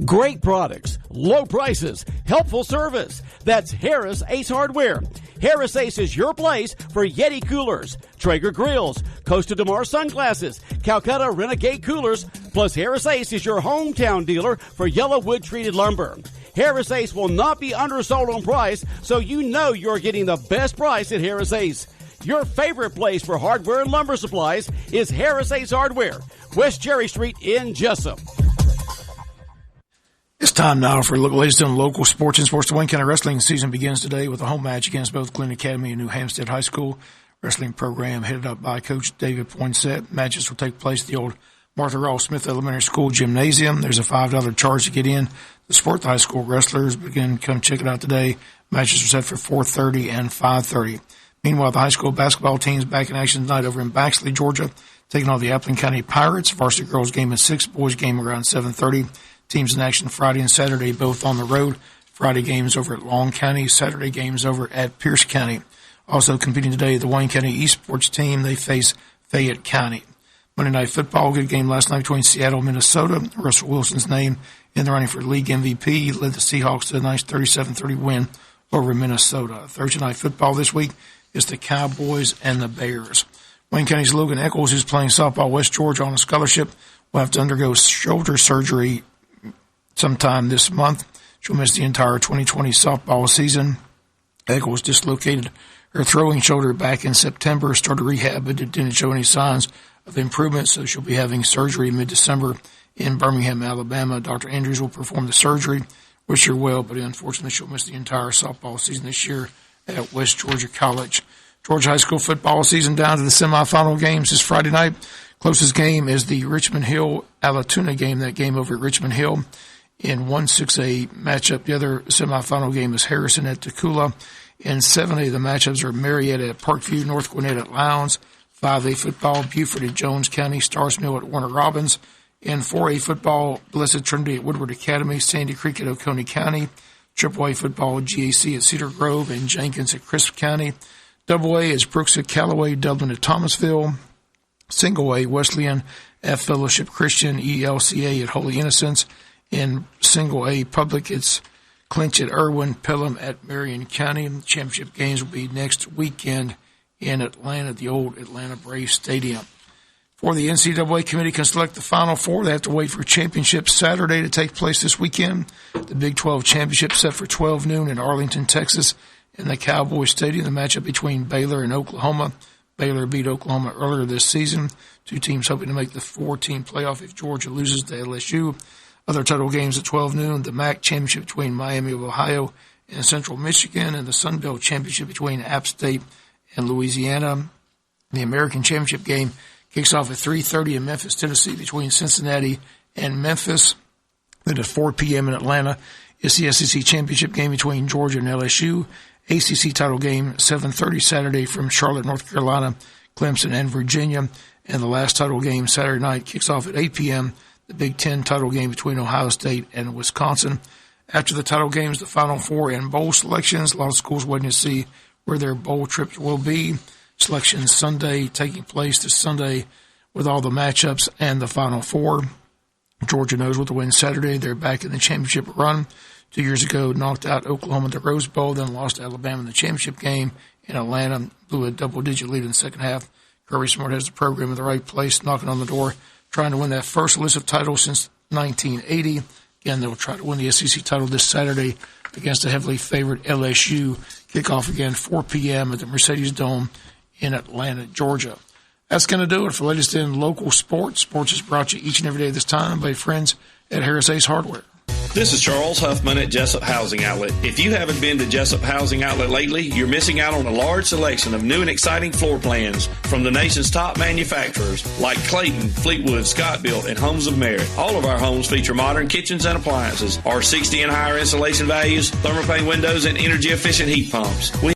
Great products, low prices, helpful service. That's Harris Ace Hardware. Harris Ace is your place for Yeti coolers, Traeger grills, Costa de Mar sunglasses, Calcutta Renegade coolers, plus Harris Ace is your hometown dealer for yellow wood treated lumber. Harris Ace will not be undersold on price, so you know you're getting the best price at Harris Ace. Your favorite place for hardware and lumber supplies is Harris Ace Hardware, West Cherry Street in Jesup. It's time now for a look at the local sports and sports. The Wayne County Wrestling season begins today with a home match against both Glen Academy and New Hampstead High School. Wrestling program headed up by Coach David Poinsett. Matches will take place at the old Martha Ross Smith Elementary School Gymnasium. There's a $5 charge to get in to support the high school wrestlers. But again, come check it out today. Matches are set for 4:30 and 5:30. Meanwhile, the high school basketball team's back in action tonight over in Baxley, Georgia, taking on the Appleton County Pirates. Varsity girls game at 6, boys game around 7:30. Teams in action Friday and Saturday, both on the road. Friday games over at Long County, Saturday games over at Pierce County. Also competing today, the Wayne County Esports team, they face Fayette County. Monday Night Football, good game last night between Seattle and Minnesota. Russell Wilson's name in the running for league MVP, led the Seahawks to a nice 37-30 win over Minnesota. Thursday Night Football this week is the Cowboys and the Bears. Wayne County's Logan Eccles, who's playing softball West Georgia on a scholarship, will have to undergo shoulder surgery sometime this month. She'll miss the entire 2020 softball season. Eccles dislocated her throwing shoulder back in September, started rehab, but it didn't show any signs of improvement, so she'll be having surgery mid-December in Birmingham, Alabama. Dr. Andrews will perform the surgery. Wish her well, but unfortunately she'll miss the entire softball season this year at West Georgia College. Georgia high school football season down to the semifinal games this Friday night. Closest game is the Richmond Hill-Alatoona game, that game over at Richmond Hill in 1-6A matchup. The other semifinal game is Harrison at Tacula. In 7A, the matchups are Marietta at Parkview, North Gwinnett at Lowndes. 5A football, Beaufort at Jones County, Stars Mill at Warner Robins. In 4A football, Blessed Trinity at Woodward Academy, Sandy Creek at Oconee County. AAA football, GAC at Cedar Grove and Jenkins at Crisp County. AA is Brooks at Callaway, Dublin at Thomasville. Single A, Wesleyan at Fellowship Christian, ELCA at Holy Innocents. In Single A public, it's Clinch at Irwin, Pelham at Marion County. The championship games will be next weekend in Atlanta, the old Atlanta Braves Stadium. Before the NCAA committee can select the Final Four, they have to wait for championship Saturday to take place this weekend. The Big 12 championship set for 12 noon in Arlington, Texas, in the Cowboys Stadium. The matchup between Baylor and Oklahoma. Baylor beat Oklahoma earlier this season. Two teams hoping to make the 4-team playoff if Georgia loses to LSU. Other title games at 12 noon, the MAC championship between Miami of Ohio and Central Michigan, and the Sun Belt championship between App State and Louisiana. The American championship game kicks off at 3:30 in Memphis, Tennessee, between Cincinnati and Memphis. Then at 4 p.m. in Atlanta is the SEC championship game between Georgia and LSU. ACC title game 7:30 Saturday from Charlotte, North Carolina, Clemson, and Virginia. And the last title game Saturday night kicks off at 8 p.m., the Big Ten title game between Ohio State and Wisconsin. After the title games, the Final Four and bowl selections. A lot of schools waiting to see where their bowl trips will be. Selections Sunday, taking place this Sunday with all the matchups and the Final Four. Georgia knows what to win Saturday. They're back in the championship run. 2 years ago, knocked out Oklahoma at the Rose Bowl, then lost to Alabama in the championship game in Atlanta. Blew a double-digit lead in the second half. Kirby Smart has the program in the right place, knocking on the door, trying to win that first elusive title since 1980. Again, they'll try to win the SEC title this Saturday against a heavily favored LSU. Kickoff again 4 p.m. at the Mercedes Dome in Atlanta, Georgia. That's going to do it for the latest in local sports. Sports is brought to you each and every day this time by friends at Harris Ace Hardware. This is Charles Huffman at Jesup Housing Outlet. If you haven't been to Jesup Housing Outlet lately, you're missing out on a large selection of new and exciting floor plans from the nation's top manufacturers like Clayton, Fleetwood, Scott Built, and Homes of Merit. All of our homes feature modern kitchens and appliances, R60 and higher insulation values, thermopane windows, and energy-efficient heat pumps. We